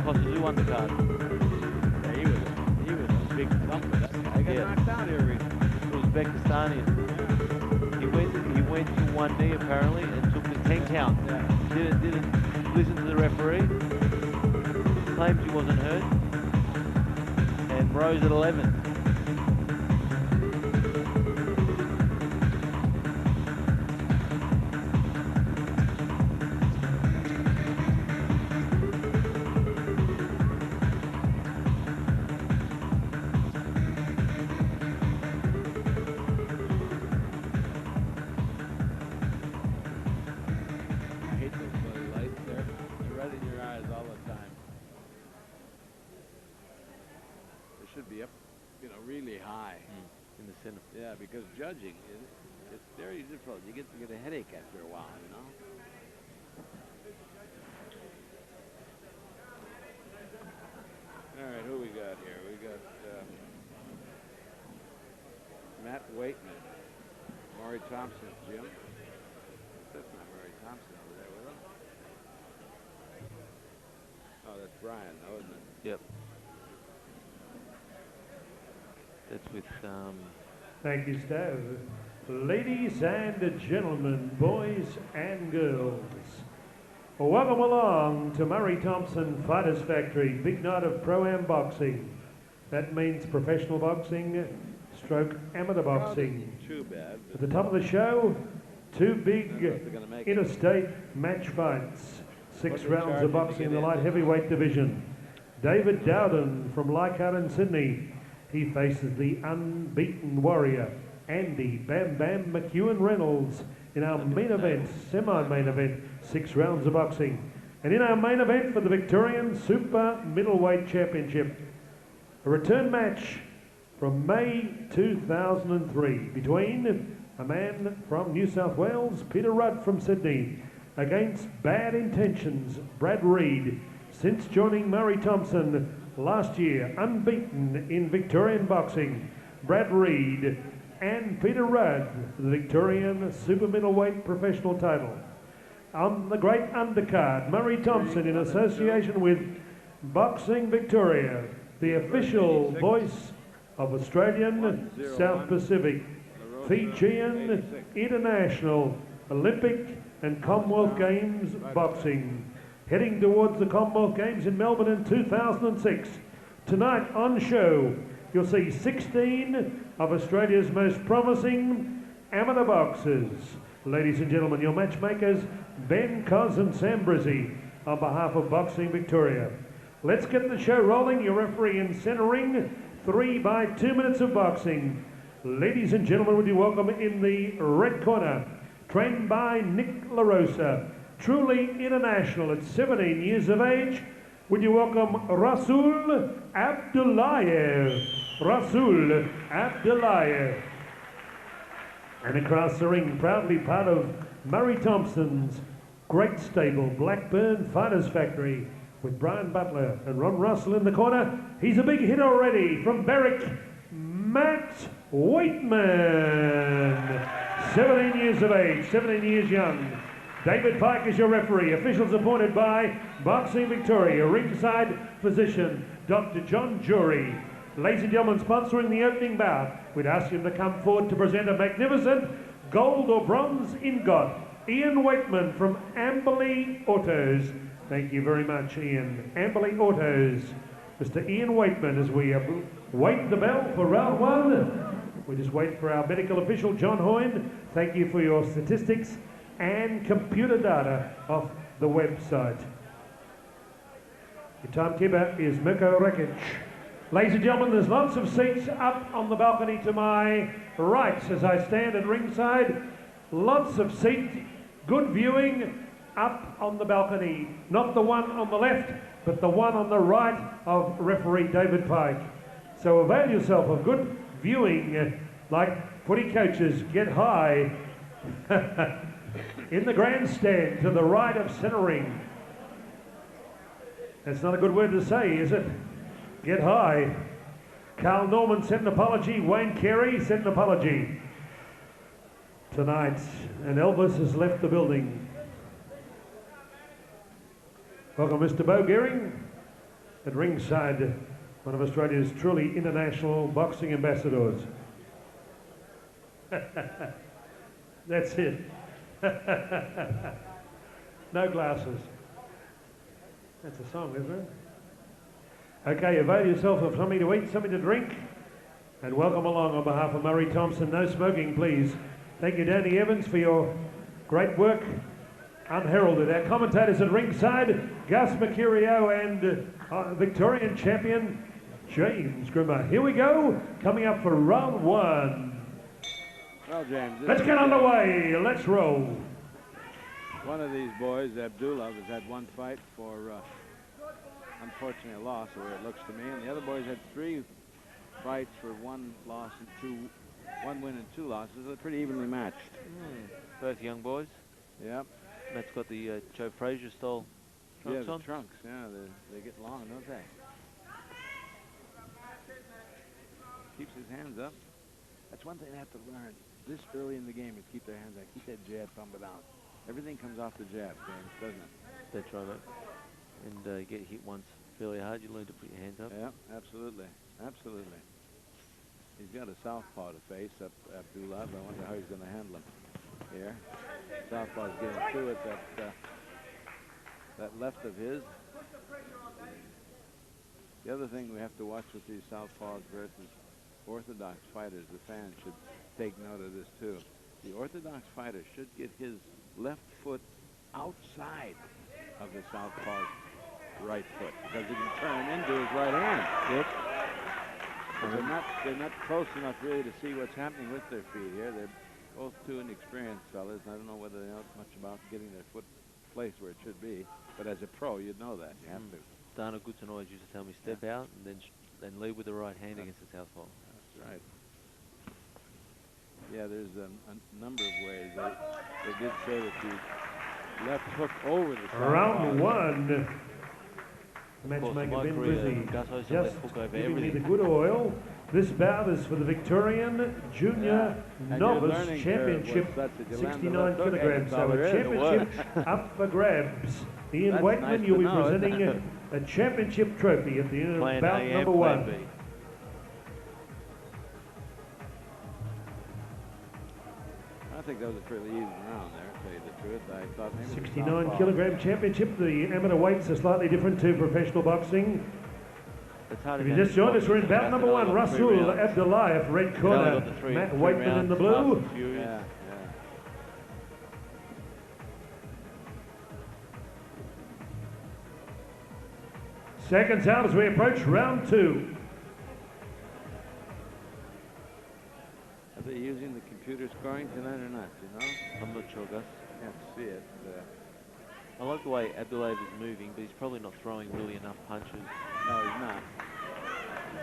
Kosuzu undercard. Yeah, he was a big thumper. That guy got knocked out here recently. Uzbekistani. He went to one knee apparently and took the 10 count. Yeah. Didn't listen to the referee. Claims he wasn't hurt. And rose at 11. Really high in the center. Yeah, because judging it's very difficult. You get a headache after a while, you know. All right, who we got here? We got Matt Wakeman, Maury Thompson's gym. That's not Maury Thompson over there with him. Oh, that's Brian, though, isn't it? Yep. That's with, Thank you, Stowe. Ladies and gentlemen, boys and girls, welcome along to Murray Thompson Fighters Factory, big night of Pro-Am boxing. That means professional boxing, stroke amateur boxing. Too bad. At the top of the show, two big interstate match fights. 6 rounds of boxing in the light heavyweight division. David Dowden from Leichhardt in Sydney. He faces the unbeaten warrior, Andy Bam Bam McEwen Reynolds, in our main event, semi-main event, 6 rounds of boxing. And in our main event for the Victorian Super Middleweight Championship, a return match from May 2003 between a man from New South Wales, Peter Rudd from Sydney, against Bad Intentions, Brad Reed. Since joining Murray Thompson last year, unbeaten in Victorian boxing, Brad Reed and Peter Rudd, the Victorian Super Middleweight professional title. On the great undercard, Murray Thompson in association with Boxing Victoria, the official voice of Australian South Pacific, Fijian International, Olympic and Commonwealth Games boxing. Heading towards the Commonwealth Games in Melbourne in 2006. Tonight on show, you'll see 16 of Australia's most promising amateur boxers. Ladies and gentlemen, your matchmakers, Ben Cos and Sam Brizzy, on behalf of Boxing Victoria. Let's get the show rolling. Your referee in centre ring, 3 by 2 minutes of boxing. Ladies and gentlemen, would you welcome in the red corner, trained by Nick LaRosa, truly international at 17 years of age. Would you welcome Russel Aduliaff? Russel Aduliaff. And across the ring, proudly part of Murray Thompson's great stable, Blackburn Fighters Factory, with Brian Butler and Ron Russell in the corner. He's a big hit already from Berwick, Matt Wakeman. 17 years of age, 17 years young. David Pike is your referee. Officials appointed by Boxing Victoria. Ringside physician, Dr. John Jury. Ladies and gentlemen, sponsoring the opening bout, we'd ask him to come forward to present a magnificent gold or bronze ingot. Ian Wakeman from Amberley Autos. Thank you very much, Ian. Amberley Autos. Mr. Ian Wakeman, as we wait the bell for round 1. We just wait for our medical official, John Hoyne. Thank you for your statistics and computer data off the website. Your timekeeper is Mirko Rekic. Ladies and gentlemen, there's lots of seats up on the balcony to my right as I stand at ringside. Lots of seats, good viewing up on the balcony. Not the one on the left, but the one on the right of referee David Pike. So avail yourself of good viewing, like footy coaches, get high. In the grandstand to the right of centre ring. That's not a good word to say, is it? Get high. Carl Norman sent an apology. Wayne Carey sent an apology tonight. And Elvis has left the building. Welcome, Mr. Bo Gehring. at ringside, one of Australia's truly international boxing ambassadors. That's it. No glasses. That's a song, isn't it? Okay, avail yourself of something to eat, something to drink, and welcome along on behalf of Murray Thompson. No smoking, please. Thank you, Danny Evans, for your great work. Unheralded. Our commentators at ringside, Gus Mercurio and Victorian champion James Grimmer. Here we go, coming up for round one. Well, James, let's get underway. Let's roll. One of these boys, Aduliaff, has had one fight for, unfortunately, a loss, the way it looks to me. And the other boys had 3 fights for 1 loss and 1 win and 2 losses. They're pretty evenly matched. Both young boys. Yep. Matt's got the Joe Frazier style trunks on. Trunks. Yeah, they get long, don't they? Keeps his hands up. That's one thing they have to learn this early in the game, is keep their hands up. Keep that jab pumping out. Everything comes off the jab, James, doesn't it? That's right, mate. And you get hit once fairly hard, you learn to put your hands up. Yeah, absolutely. Absolutely. He's got a southpaw to face up Abdullah. I wonder how he's going to handle him here. Southpaw's getting through it, that left of his. The other thing we have to watch with these southpaws versus orthodox fighters, the fans should take note of this too. The orthodox fighter should get his left foot outside of the southpaw's right foot, because he can turn him into his right hand. Yep. They're not close enough really to see what's happening with their feet here. They're both too inexperienced fellas. I don't know whether they know much about getting their foot placed where it should be, but as a pro, you'd know that. You have to. Dana Goodson always used to tell me, step out and then lead with the right hand against the southpaw. That's right. Yeah, there's a number of ways. They did say that the left hook over the southpaw. Round one. Matchmaker Ben Brizzy just giving me the good oil. This bout is for the Victorian Junior Novice Championship, 69 kilograms. So a championship up for grabs. Ian Wakeman, you'll be presenting a championship trophy at the end of bout number one. I think that was a fairly even round there, to tell you the truth. I thought maybe 69 kilogram championship. The amateur weights are slightly different to professional boxing. If you just joined us, we're in bout number one. Russel Aduliaff, red corner. Matt Wakeman in the blue. Yeah. Seconds out as we approach round two. Are they using the computer scoring tonight or not, you know? I'm not sure, Gus. Can't see it. I like the way Aduliaff is moving, but he's probably not throwing really enough punches. No, he's not.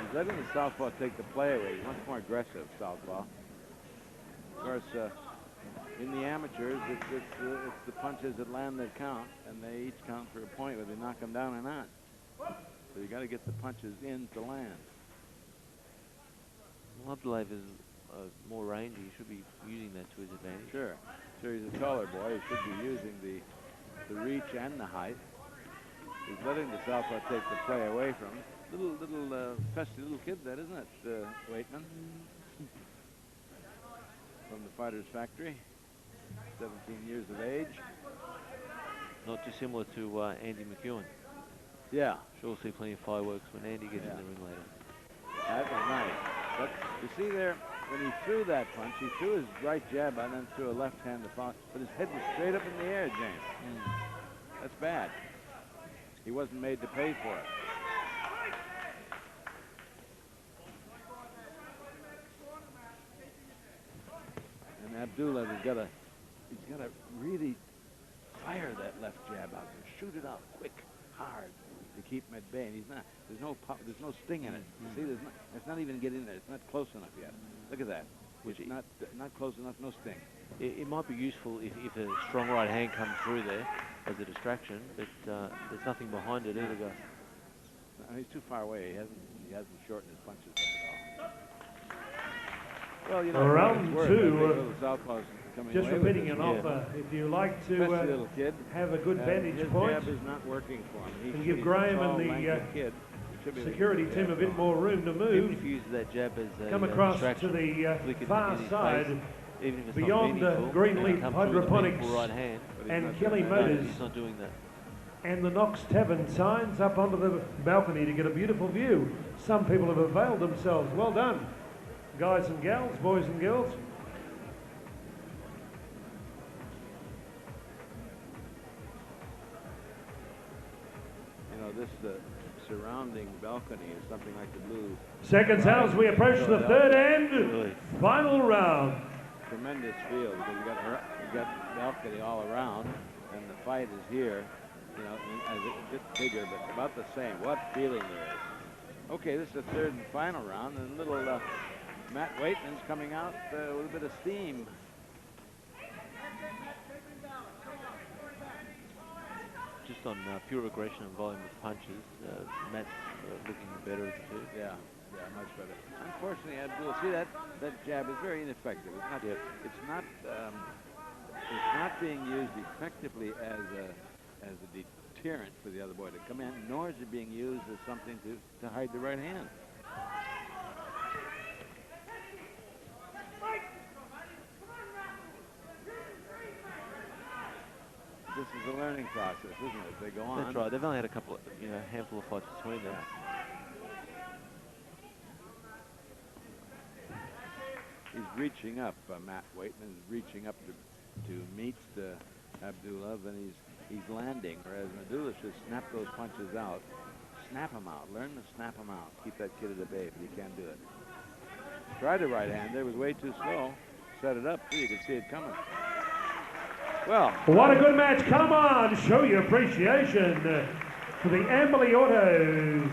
He's letting the southpaw take the play away. He's much more aggressive, southpaw. Of course, in the amateurs, it's the punches that land that count, and they each count for a point whether they knock them down or not. So you got to get the punches in to land. Well, Aduliaff is more rangy. He should be using that to his advantage. Sure. He's a taller boy. He should be using the reach and the height. He's letting the southpaw take the play away from him. Little festy little kid, that isn't it, Wakeman? From the Fighters Factory, 17 years of age. Not too similar to Andy McEwen. Yeah. Sure, we'll see plenty of fireworks when Andy gets in the ring later. That was nice. But you see there, when he threw that punch, he threw his right jab out and then threw a left hand to follow, but his head was straight up in the air, James. That's bad. He wasn't made to pay for it. And Abdullah has got to really fire that left jab out and shoot it out quick, hard, to keep him at bay. And he's not. There's no sting in it. See, it's not even getting there. It's not close enough yet. Look at that. It's not close enough. No sting. It might be useful if a strong right hand comes through there as a distraction, but there's nothing behind it either, Gus. No, he's too far away. He hasn't shortened his punches at all. Well, you know, round two. Just repeating an Yeah. offer. If you like to little kid. have a good vantage his point, jab is not working for him. and give he's Graham a tall, and the lanky kid. security team a bit more room to Even move. if you use that jab as a Come across to distraction, the flick it far in his side, face, even if it's beyond not meaningful, Green and Leaf come through with a Hydroponics meaningful right hand. and Kelly No, Motors he's not doing that. and the Knox Tavern signs up onto the balcony to get a beautiful view. Some people have availed themselves. Well done, guys and gals, boys and girls. You know, this surrounding balcony is something like the blue. Seconds out as we approach the third and Really. final round. Tremendous field because you got balcony all around, and the fight is here. You know, as a bit bigger, but about the same. What feeling there is. Okay, this is the third and final round, and little Matt Wakeman's coming out with a bit of steam. Just on pure aggression and volume of punches, Matt's looking better of the two. Yeah, much better. Unfortunately, Abdul, see that jab is very ineffective. It's not being used effectively as a deterrent for the other boy to come in, nor is it being used as something to hide the right hand. This is a learning process, isn't it? They go on. That's right. They've only had a couple of, handful of fights between them. He's reaching up. Matt Wakeman is reaching up to meet Aduliaff, and he's landing, whereas Aduliaff should snap those punches out. Snap them out. Learn to snap them out. Keep that kid at bay, but he can't do it. Tried the right hand there, was way too slow. Set it up, you could see it coming. Well, what a good match. Come on, show your appreciation for the Amberley Autos.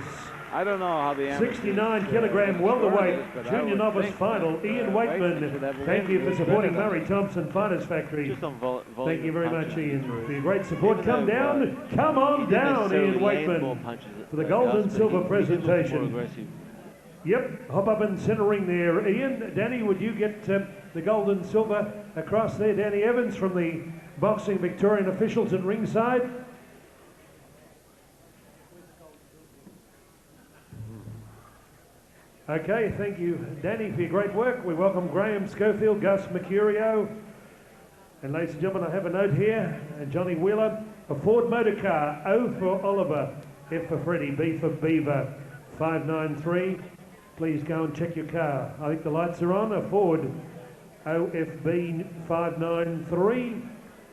I don't know how the 69 kilogram welterweight junior novice final. Ian Wakeman, thank you for supporting Murray Thompson Fighters Factory. Just on volume. Thank you very much, Ian, for your great Even support. Come though, down, come on down, Ian Wakeman, for the gold and silver presentation. Yep, hop up and center ring there. Ian, Danny, would you get the gold and silver across there? Danny Evans from the Boxing Victorian officials at ringside. Okay, thank you, Danny, for your great work. We welcome Graham Schofield, Gus Mercurio. And ladies and gentlemen, I have a note here. Johnny Wheeler, a Ford motor car, O for Oliver, F for Freddie, B for Beaver, 593. Please go and check your car. I think the lights are on. A Ford OFB 593,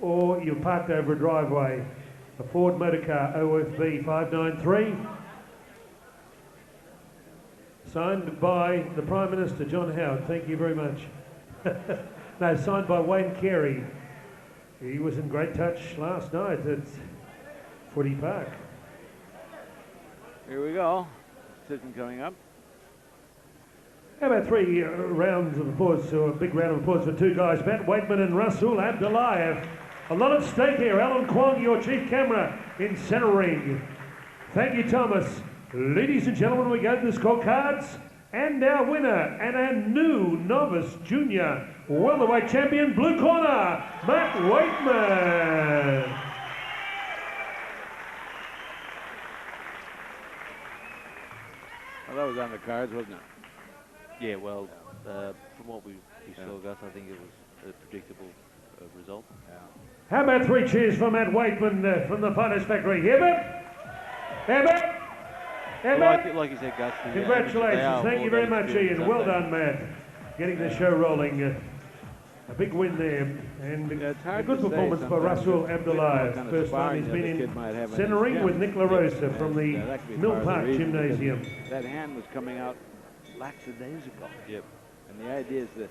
or you're parked over a driveway. A Ford motor car, OFB 593. Signed by the Prime Minister, John Howard. Thank you very much. No, signed by Wayne Carey. He was in great touch last night at Footy Park. Here we go. Decision coming up. How about 3 rounds of applause, so a big round of applause for two guys, Matt Wakeman and Russel Aduliaff. A lot at stake here. Alan Kwong, your chief camera in centre ring. Thank you, Thomas. Ladies and gentlemen, we go to the scorecards, and our winner and our new novice junior welterweight champion, blue corner, Matt Wakeman. Well, that was on the cards, wasn't it? Yeah, well, from what we saw, Gus, I think it was a predictable result. Yeah. How about 3 cheers for Matt Wakeman from the Fighters Factory? Herbert? Herbert? Herbert? Like you said, Gus. Congratulations. Thank you very much, Ian. Well done, Matt. Getting the show rolling. A big win there. And a good performance for Russel Aduliaff. First time he's been in centre ring with Nick LaRosa from the Mill Park Gymnasium. That hand was coming out laxadaisical. Yep. And the idea is that